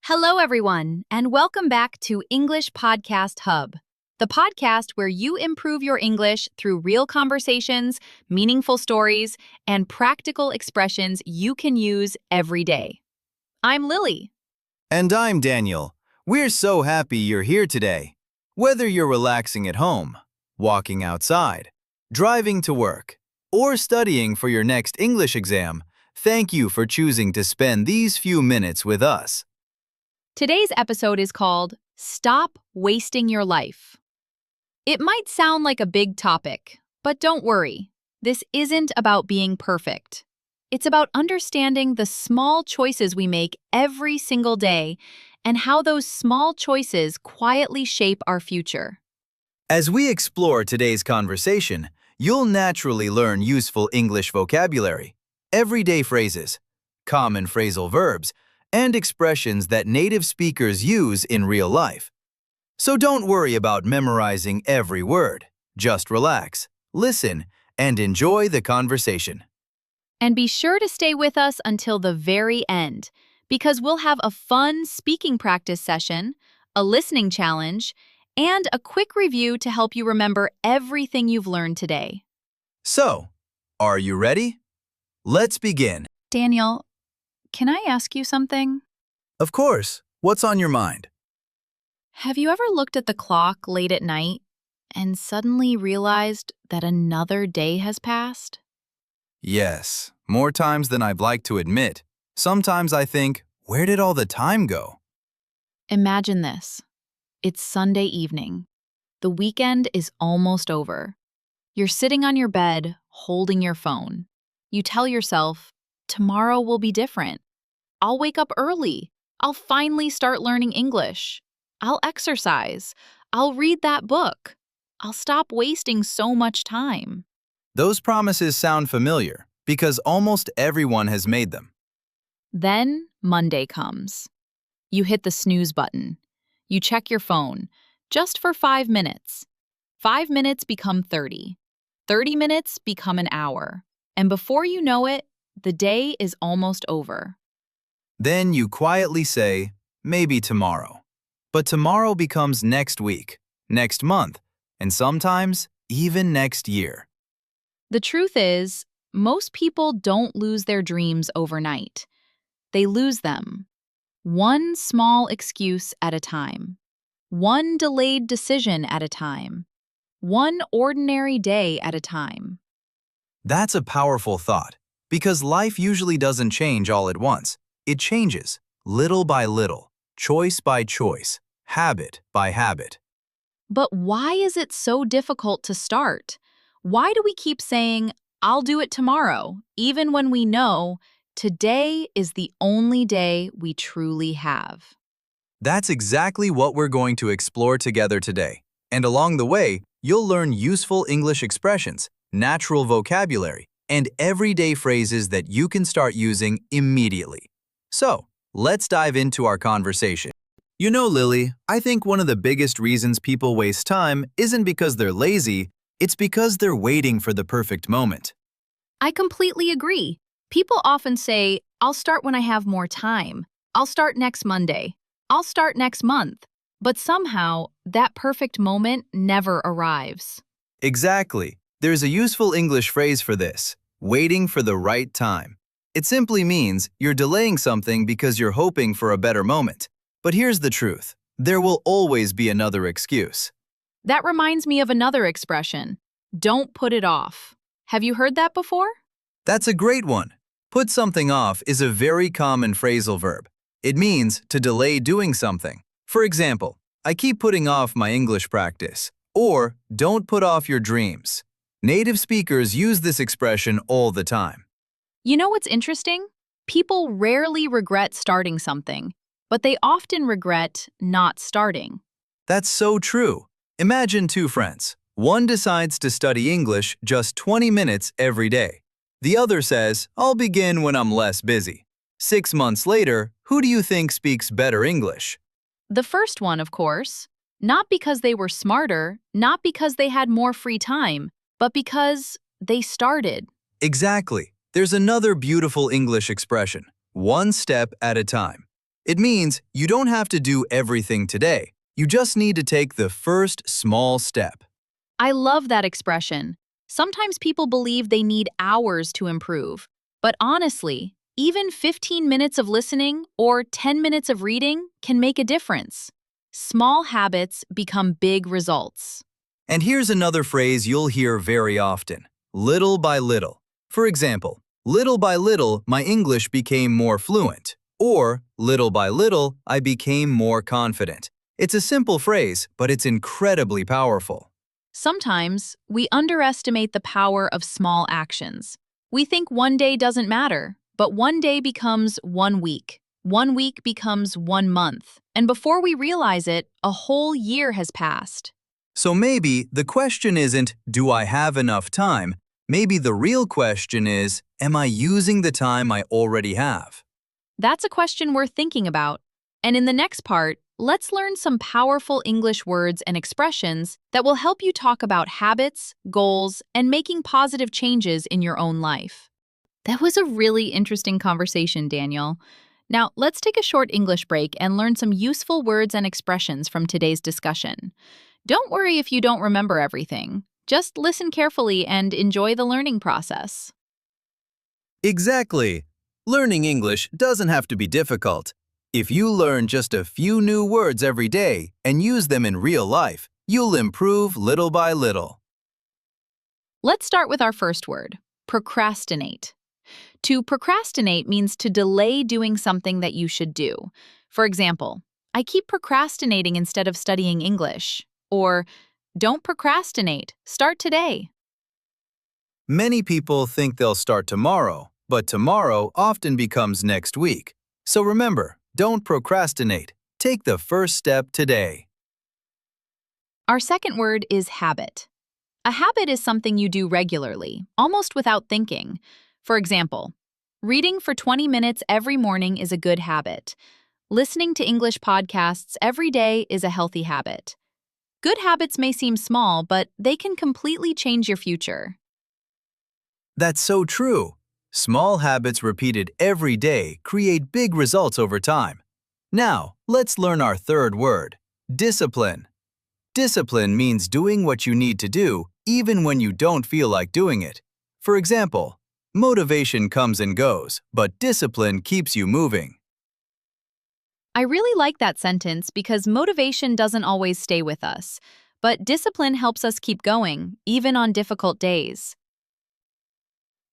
Hello, everyone, and welcome back to English Podcast Hub, the podcast where you improve your English through real conversations, meaningful stories, and practical expressions you can use every day. I'm Lily. And I'm Daniel. We're so happy you're here today. Whether you're relaxing at home, walking outside, driving to work, or studying for your next English exam, thank you for choosing to spend these few minutes with us. Today's episode is called Stop Wasting Your Life. It might sound like a big topic, but don't worry. This isn't about being perfect. It's about understanding the small choices we make every single day and how those small choices quietly shape our future. As we explore today's conversation, you'll naturally learn useful English vocabulary, everyday phrases, common phrasal verbs, and expressions that native speakers use in real life. So don't worry about memorizing every word. Just relax, listen, and enjoy the conversation. And be sure to stay with us until the very end, because we'll have a fun speaking practice session, a listening challenge, and a quick review to help you remember everything you've learned today. So, are you ready? Let's begin. Daniel, can I ask you something? Of course. What's on your mind? Have you ever looked at the clock late at night and suddenly realized that another day has passed? Yes, more times than I'd like to admit. Sometimes I think, where did all the time go? Imagine this. It's Sunday evening. The weekend is almost over. You're sitting on your bed, holding your phone. You tell yourself, tomorrow will be different. I'll wake up early. I'll finally start learning English. I'll exercise. I'll read that book. I'll stop wasting so much time. Those promises sound familiar because almost everyone has made them. Then Monday comes. You hit the snooze button. You check your phone, just for 5 minutes. 5 minutes become 30. 30 minutes become an hour. And before you know it, the day is almost over. Then you quietly say, maybe tomorrow. But tomorrow becomes next week, next month, and sometimes even next year. The truth is, most people don't lose their dreams overnight. They lose them, one small excuse at a time, one delayed decision at a time, one ordinary day at a time. That's a powerful thought, because life usually doesn't change all at once. It changes, little by little, choice by choice, habit by habit. But why is it so difficult to start? Why do we keep saying, I'll do it tomorrow, even when we know today is the only day we truly have? That's exactly what we're going to explore together today. And along the way, you'll learn useful English expressions, natural vocabulary, and everyday phrases that you can start using immediately. So, let's dive into our conversation. You know, Lily, I think one of the biggest reasons people waste time isn't because they're lazy, it's because they're waiting for the perfect moment. I completely agree. People often say, I'll start when I have more time. I'll start next Monday. I'll start next month. But somehow, that perfect moment never arrives. Exactly. There's a useful English phrase for this, waiting for the right time. It simply means you're delaying something because you're hoping for a better moment. But here's the truth. There will always be another excuse. That reminds me of another expression, don't put it off. Have you heard that before? That's a great one. Put something off is a very common phrasal verb. It means to delay doing something. For example, I keep putting off my English practice. Or, don't put off your dreams. Native speakers use this expression all the time. You know what's interesting? People rarely regret starting something, but they often regret not starting. That's so true. Imagine two friends. One decides to study English just 20 minutes every day. The other says, I'll begin when I'm less busy. 6 months later, who do you think speaks better English? The first one, of course. Not because they were smarter, not because they had more free time, but because they started. Exactly. There's another beautiful English expression, one step at a time. It means you don't have to do everything today. You just need to take the first small step. I love that expression. Sometimes people believe they need hours to improve. But honestly, even 15 minutes of listening or 10 minutes of reading can make a difference. Small habits become big results. And here's another phrase you'll hear very often, little by little. For example, little by little, my English became more fluent. Or, little by little, I became more confident. It's a simple phrase, but it's incredibly powerful. Sometimes we underestimate the power of small actions. We think one day doesn't matter, but one day becomes 1 week. 1 week becomes 1 month. And before we realize it, a whole year has passed. So maybe the question isn't, do I have enough time? Maybe the real question is, am I using the time I already have? That's a question worth thinking about. And in the next part, let's learn some powerful English words and expressions that will help you talk about habits, goals, and making positive changes in your own life. That was a really interesting conversation, Daniel. Now, let's take a short English break and learn some useful words and expressions from today's discussion. Don't worry if you don't remember everything. Just listen carefully and enjoy the learning process. Exactly. Learning English doesn't have to be difficult. If you learn just a few new words every day and use them in real life, you'll improve little by little. Let's start with our first word, procrastinate. To procrastinate means to delay doing something that you should do. For example, I keep procrastinating instead of studying English. Or, don't procrastinate, start today. Many people think they'll start tomorrow, but tomorrow often becomes next week. So remember, don't procrastinate. Take the first step today. Our second word is habit. A habit is something you do regularly, almost without thinking. For example, reading for 20 minutes every morning is a good habit. Listening to English podcasts every day is a healthy habit. Good habits may seem small, but they can completely change your future. That's so true. Small habits repeated every day create big results over time. Now, let's learn our third word, discipline. Discipline means doing what you need to do even when you don't feel like doing it. For example, motivation comes and goes, but discipline keeps you moving. I really like that sentence because motivation doesn't always stay with us, but discipline helps us keep going, even on difficult days.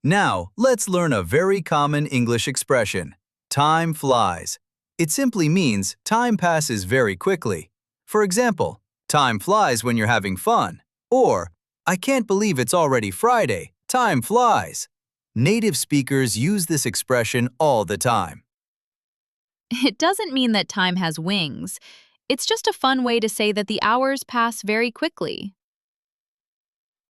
Now, let's learn a very common English expression, time flies. It simply means time passes very quickly. For example, time flies when you're having fun. Or, I can't believe it's already Friday. Time flies. Native speakers use this expression all the time. It doesn't mean that time has wings. It's just a fun way to say that the hours pass very quickly.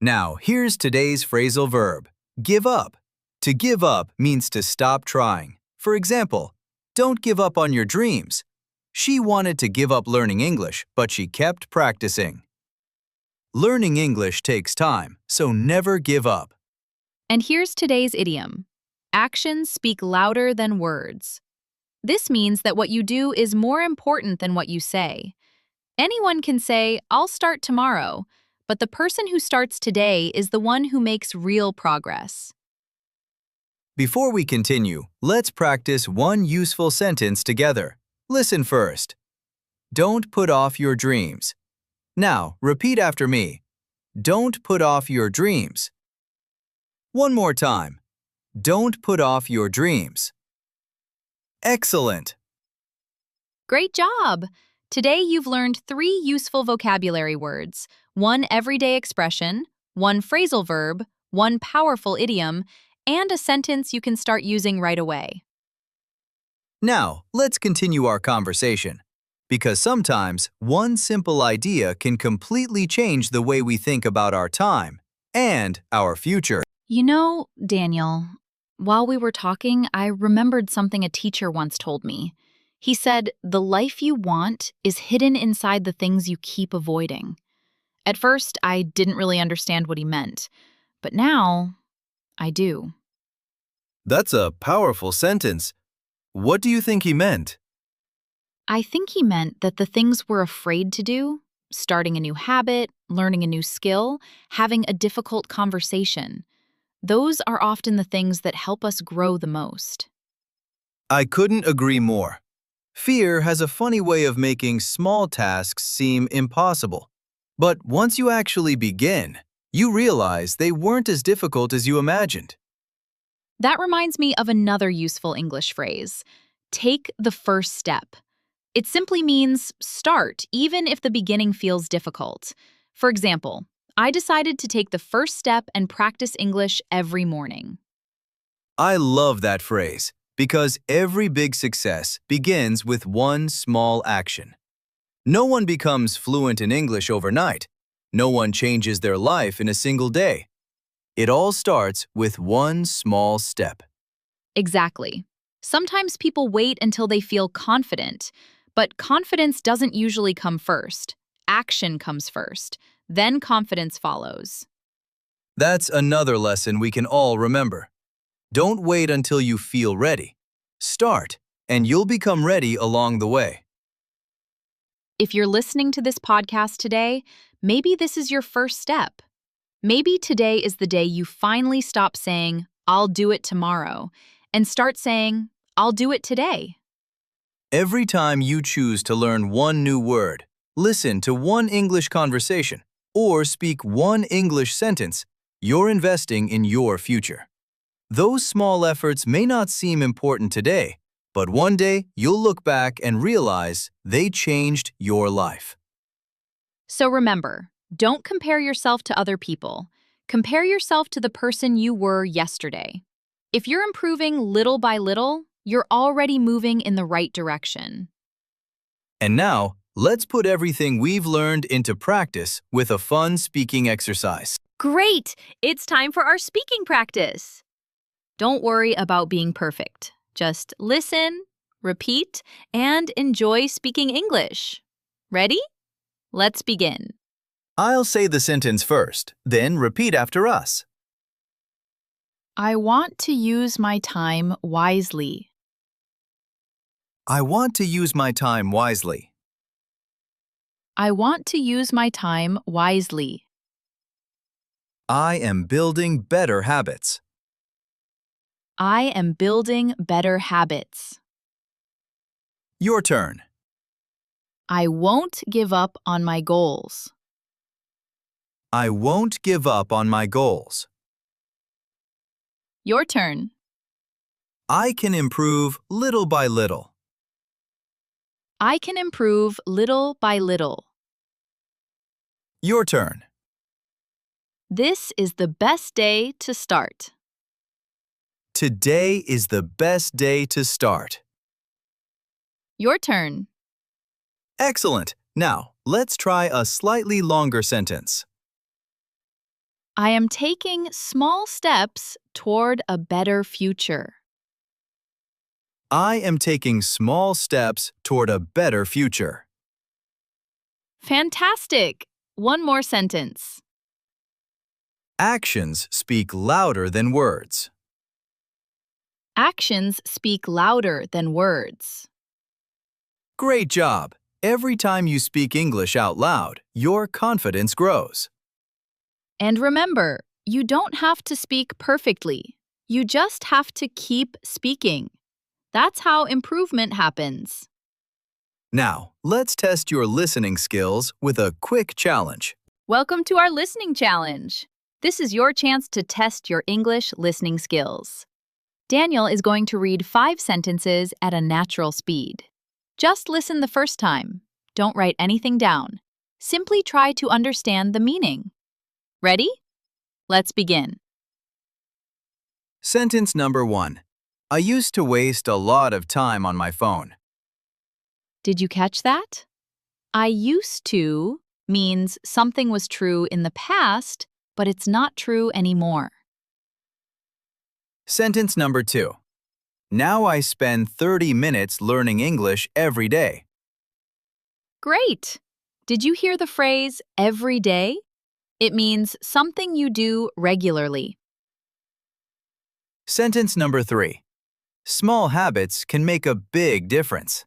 Now, here's today's phrasal verb, give up. To give up means to stop trying. For example, don't give up on your dreams. She wanted to give up learning English, but she kept practicing. Learning English takes time, so never give up. And here's today's idiom. Actions speak louder than words. This means that what you do is more important than what you say. Anyone can say, I'll start tomorrow, but the person who starts today is the one who makes real progress. Before we continue, let's practice one useful sentence together. Listen first. Don't put off your dreams. Now, repeat after me. Don't put off your dreams. One more time. Don't put off your dreams. Excellent! Great job! Today you've learned 3 useful vocabulary words, 1 everyday expression, 1 phrasal verb, 1 powerful idiom, and a sentence you can start using right away. Now, let's continue our conversation. Because sometimes, one simple idea can completely change the way we think about our time and our future. You know, Daniel, while we were talking, I remembered something a teacher once told me. He said, the life you want is hidden inside the things you keep avoiding. At first, I didn't really understand what he meant, but now I do. That's a powerful sentence. What do you think he meant? I think he meant that the things we're afraid to do, starting a new habit, learning a new skill, having a difficult conversation, those are often the things that help us grow the most. I couldn't agree more. Fear has a funny way of making small tasks seem impossible. But once you actually begin, you realize they weren't as difficult as you imagined. That reminds me of another useful English phrase: take the first step. It simply means start, even if the beginning feels difficult. For example, I decided to take the first step and practice English every morning. I love that phrase because every big success begins with one small action. No one becomes fluent in English overnight. No one changes their life in a single day. It all starts with one small step. Exactly. Sometimes people wait until they feel confident, but confidence doesn't usually come first. Action comes first, then confidence follows. That's another lesson we can all remember. Don't wait until you feel ready. Start, and you'll become ready along the way. If you're listening to this podcast today, maybe this is your first step. Maybe today is the day you finally stop saying, "I'll do it tomorrow," and start saying, "I'll do it today." Every time you choose to learn one new word, listen to one English conversation, or speak one English sentence, you're investing in your future. Those small efforts may not seem important today, but one day you'll look back and realize they changed your life. So remember, don't compare yourself to other people. Compare yourself to the person you were yesterday. If you're improving little by little, you're already moving in the right direction. And now, let's put everything we've learned into practice with a fun speaking exercise. Great! It's time for our speaking practice. Don't worry about being perfect. Just listen, repeat, and enjoy speaking English. Ready? Let's begin. I'll say the sentence first, then repeat after us. I want to use my time wisely. I want to use my time wisely. I want to use my time wisely. I am building better habits. I am building better habits. Your turn. I won't give up on my goals. I won't give up on my goals. Your turn. I can improve little by little. I can improve little by little. Your turn. This is the best day to start. Today is the best day to start. Your turn. Excellent. Now, let's try a slightly longer sentence. I am taking small steps toward a better future. I am taking small steps toward a better future. Fantastic! One more sentence. Actions speak louder than words. Actions speak louder than words. Great job! Every time you speak English out loud, your confidence grows. And remember, you don't have to speak perfectly. You just have to keep speaking. That's how improvement happens. Now, let's test your listening skills with a quick challenge. Welcome to our listening challenge. This is your chance to test your English listening skills. Daniel is going to read 5 sentences at a natural speed. Just listen the first time. Don't write anything down. Simply try to understand the meaning. Ready? Let's begin. Sentence number 1. I used to waste a lot of time on my phone. Did you catch that? I used to means something was true in the past, but it's not true anymore. Sentence number 2. Now I spend 30 minutes learning English every day. Great! Did you hear the phrase every day? It means something you do regularly. Sentence number 3. Small habits can make a big difference.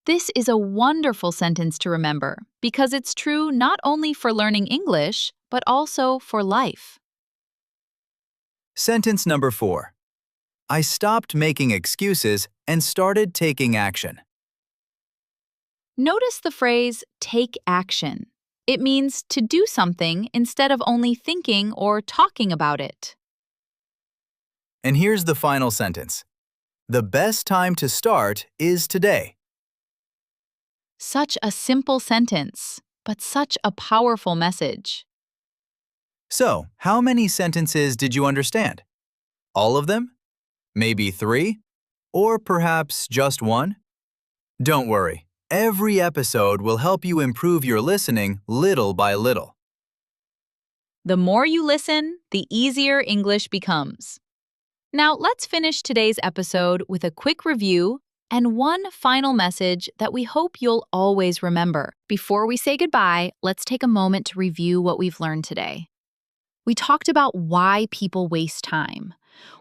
This is a wonderful sentence to remember because it's true not only for learning English, but also for life. Sentence number 4. I stopped making excuses and started taking action. Notice the phrase take action. It means to do something instead of only thinking or talking about it. And here's the final sentence. The best time to start is today. Such a simple sentence, but such a powerful message. So, how many sentences did you understand? All of them? Maybe 3? Or perhaps just 1? Don't worry. Every episode will help you improve your listening little by little. The more you listen, the easier English becomes. Now, let's finish today's episode with a quick review and one final message that we hope you'll always remember. Before we say goodbye, let's take a moment to review what we've learned today. We talked about why people waste time,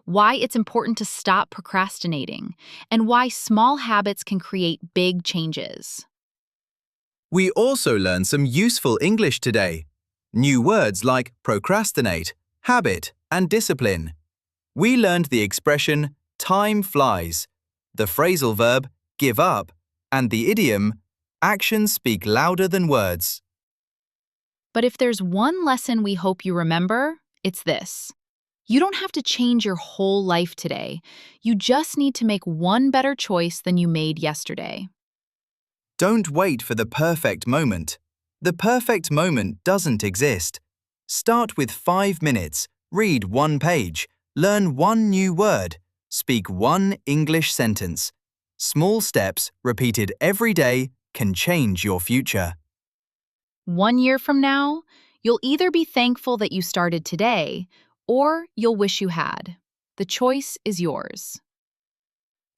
why it's important to stop procrastinating, and why small habits can create big changes. We also learned some useful English today. New words like procrastinate, habit, and discipline. We learned the expression time flies, the phrasal verb give up, and the idiom actions speak louder than words. But if there's one lesson we hope you remember, it's this. You don't have to change your whole life today. You just need to make one better choice than you made yesterday. Don't wait for the perfect moment. The perfect moment doesn't exist. Start with 5 minutes, read 1 page, learn 1 new word, speak 1 English sentence. Small steps repeated every day can change your future. 1 year from now, you'll either be thankful that you started today, or you'll wish you had. The choice is yours.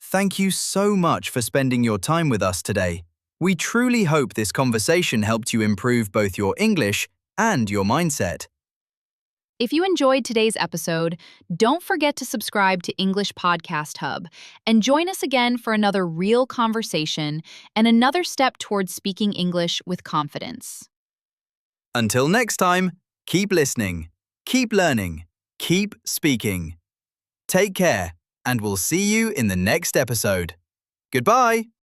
Thank you so much for spending your time with us today. We truly hope this conversation helped you improve both your English and your mindset. If you enjoyed today's episode, don't forget to subscribe to English Podcast Hub and join us again for another real conversation and another step towards speaking English with confidence. Until next time, keep listening, keep learning, keep speaking. Take care, and we'll see you in the next episode. Goodbye!